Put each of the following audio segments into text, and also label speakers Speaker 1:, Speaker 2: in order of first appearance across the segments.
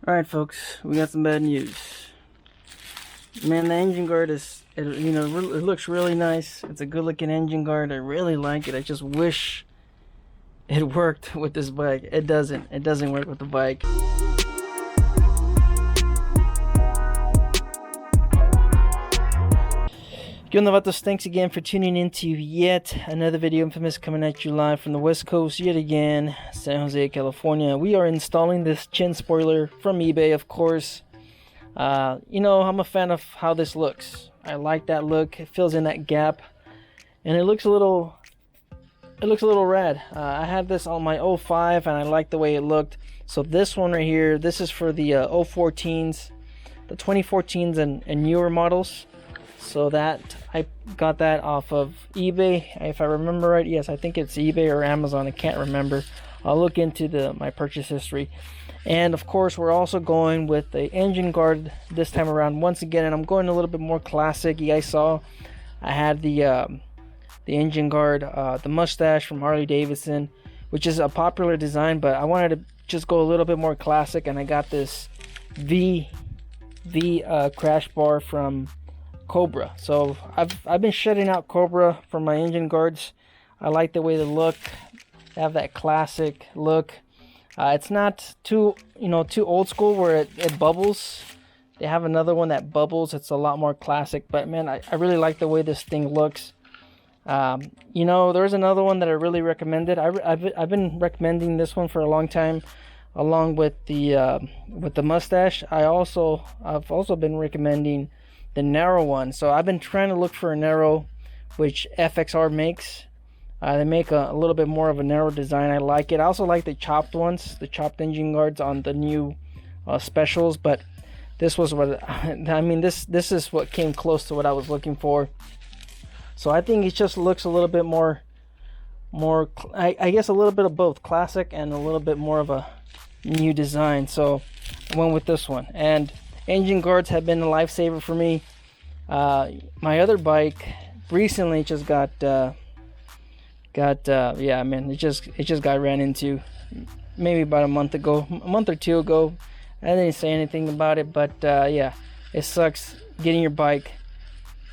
Speaker 1: Alright folks, we got some bad news. Man, the engine guard is, it looks really nice. It's a good looking engine guard. I really like it. I just wish it worked with this bike. It doesn't work with the bike. Yo Novatos, thanks again for tuning in to yet another video. Infamous coming at you live from the West Coast yet again, San Jose, California. We are installing this chin spoiler from eBay, of course. I'm a fan of how this looks. I like that look. It fills in that gap, and it looks a little rad. I had this on my 05 and I like the way it looked. So this one right here, this is for the 014s, the 2014s and newer models. So that I got that off of eBay, if I remember right. Yes, I think it's eBay or Amazon. I can't remember. I'll look into my purchase history. And of course, we're also going with the engine guard this time around once again, and I'm going a little bit more classic. You guys saw I had the engine guard, the Mustache from Harley-Davidson, which is a popular design, but I wanted to just go a little bit more classic, and I got this V crash bar from Cobra. So I've been shutting out Cobra from my engine guards. I like the way they look. They have that classic look. It's not too old school where it bubbles. They have another one that bubbles. It's a lot more classic, but man, I really like the way this thing looks. There's another one that I really recommended. I've been recommending this one for a long time, along with the Mustache. I've also been recommending the narrow one. So I've been trying to look for a narrow, which FXR makes. They make a little bit more of a narrow design. I like it. I also like the chopped ones, the chopped engine guards on the new specials. But this was what this is what came close to what I was looking for. So I think it just looks a little bit more I guess a little bit of both classic and a little bit more of a new design. So I went with this one. And engine guards have been a lifesaver for me. My other bike recently just got it just got ran into maybe about a month or two ago. I didn't say anything about it, but it sucks getting your bike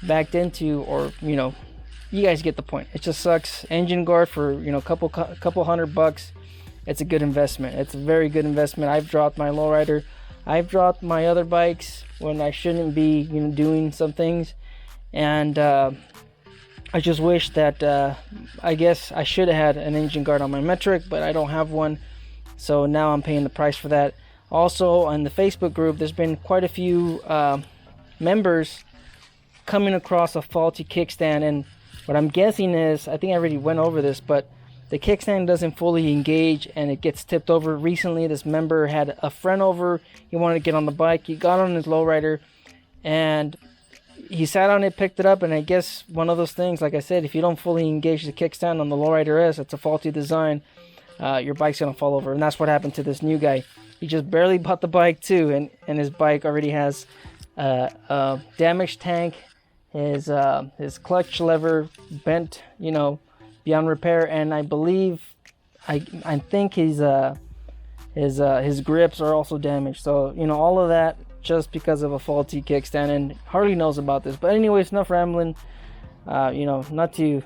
Speaker 1: backed into, or you guys get the point. It just sucks. Engine guard for a couple $100. It's a good investment. It's a very good investment. I've dropped my lowrider. I've dropped my other bikes when I shouldn't be doing some things, and I just wish that I guess I should have had an engine guard on my Metric, but I don't have one, so now I'm paying the price for that. Also on the Facebook group, there's been quite a few members coming across a faulty kickstand, and what I'm guessing is, I think I already went over this, but the kickstand doesn't fully engage and it gets tipped over. Recently this member had a friend over. He wanted to get on the bike. He got on his lowrider and he sat on it, picked it up, and I guess one of those things, like I said, if you don't fully engage the kickstand on the lowrider S, it's a faulty design. Your bike's gonna fall over, and that's what happened to this new guy. He just barely bought the bike too, and his bike already has a damaged tank. His clutch lever bent, beyond repair, and I believe I think his grips are also damaged. So all of that just because of a faulty kickstand, and Harley knows about this. But anyways, enough rambling. Not to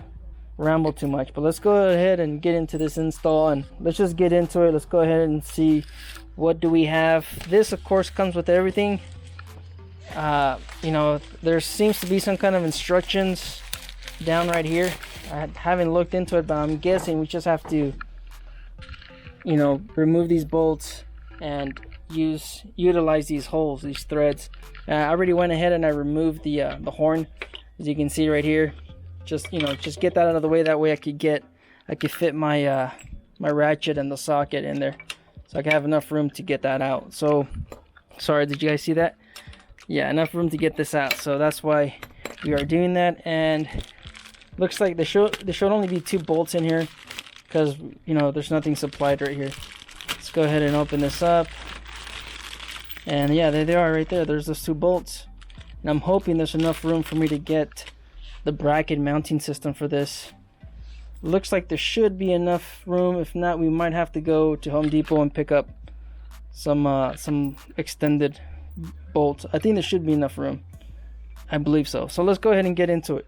Speaker 1: ramble too much, but let's go ahead and get into this install, and let's just get into it. Let's go ahead and see what do we have. This of course comes with everything. There seems to be some kind of instructions down right here. I haven't looked into it, but I'm guessing we just have to remove these bolts and utilize these holes, these threads. I already went ahead and I removed the horn, as you can see right here. Just get that out of the way. That way I could fit my my ratchet and the socket in there, so I can have enough room to get that out. So sorry, did you guys see that? Yeah, enough room to get this out, so that's why we are doing that. And looks like there should only be 2 bolts in here, because there's nothing supplied right here. Let's go ahead and open this up, and yeah, there they are right there. There's those 2 bolts, and I'm hoping there's enough room for me to get the bracket mounting system for this. Looks like there should be enough room. If not, we might have to go to Home Depot and pick up some extended bolts. I think there should be enough room. I believe so. So let's go ahead and get into it.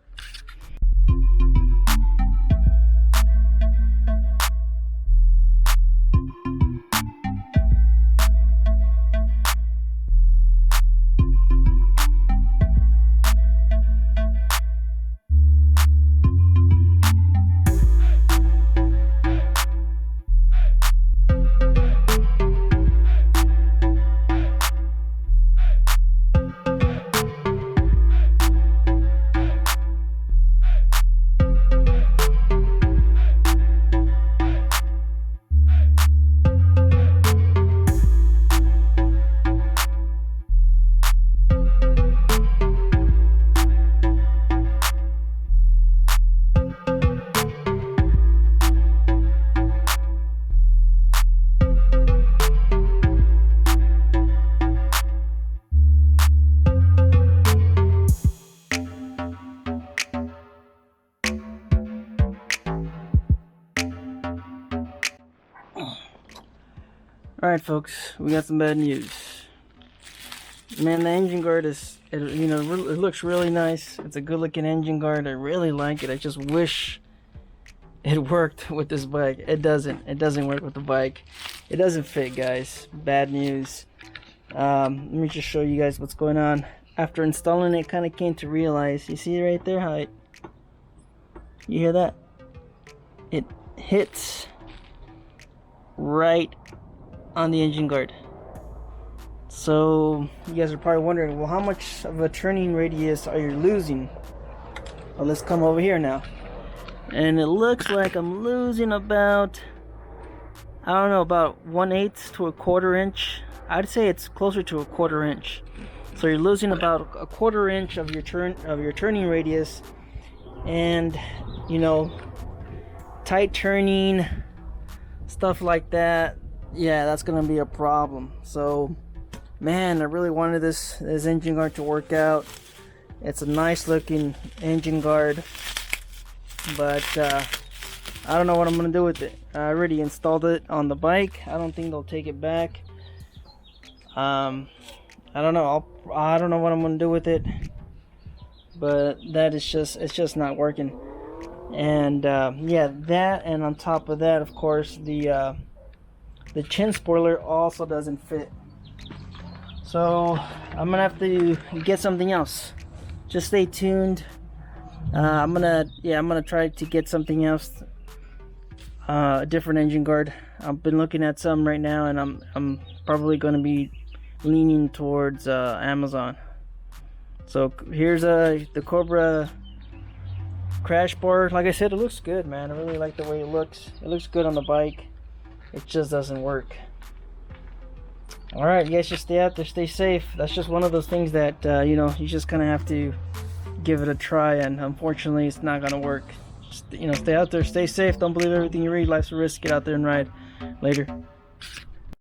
Speaker 1: Alright folks, we got some bad news. Man, the engine guard is, it looks really nice. It's a good looking engine guard. I really like it. I just wish it worked with this bike. It doesn't work with the bike. It doesn't fit, guys. Bad news. Let me just show you guys what's going on. After installing it, kind of came to realize, you see right there how you hear that? It hits right on the engine guard. So you guys are probably wondering, well, how much of a turning radius are you losing? Well, let's come over here now, and it looks like I'm losing about, I don't know, about 1/8 to a 1/4 inch. I'd say it's closer to a 1/4 inch. So you're losing about a 1/4 inch of your turning radius, and tight turning, stuff like that. Yeah, that's gonna be a problem. So man, I really wanted this engine guard to work out. It's a nice looking engine guard, but I don't know what I'm gonna do with it. I already installed it on the bike. I don't think they'll take it back. I don't know. I don't know what I'm gonna do with it, but it's just not working. And yeah, that, and on top of that, of course, the chin spoiler also doesn't fit. So I'm gonna have to get something else. Just stay tuned. I'm gonna try to get something else, a different engine guard. I've been looking at some right now, and I'm probably gonna be leaning towards Amazon. So here's the Cobra crash bar. Like I said, it looks good, man. I really like the way it looks. It looks good on the bike. It just doesn't work. Alright, you guys just stay out there, stay safe. That's just one of those things that you just kind of have to give it a try, and unfortunately it's not gonna work. Just, stay out there, stay safe, don't believe everything you read. Life's a risk. Get out there and ride. Later.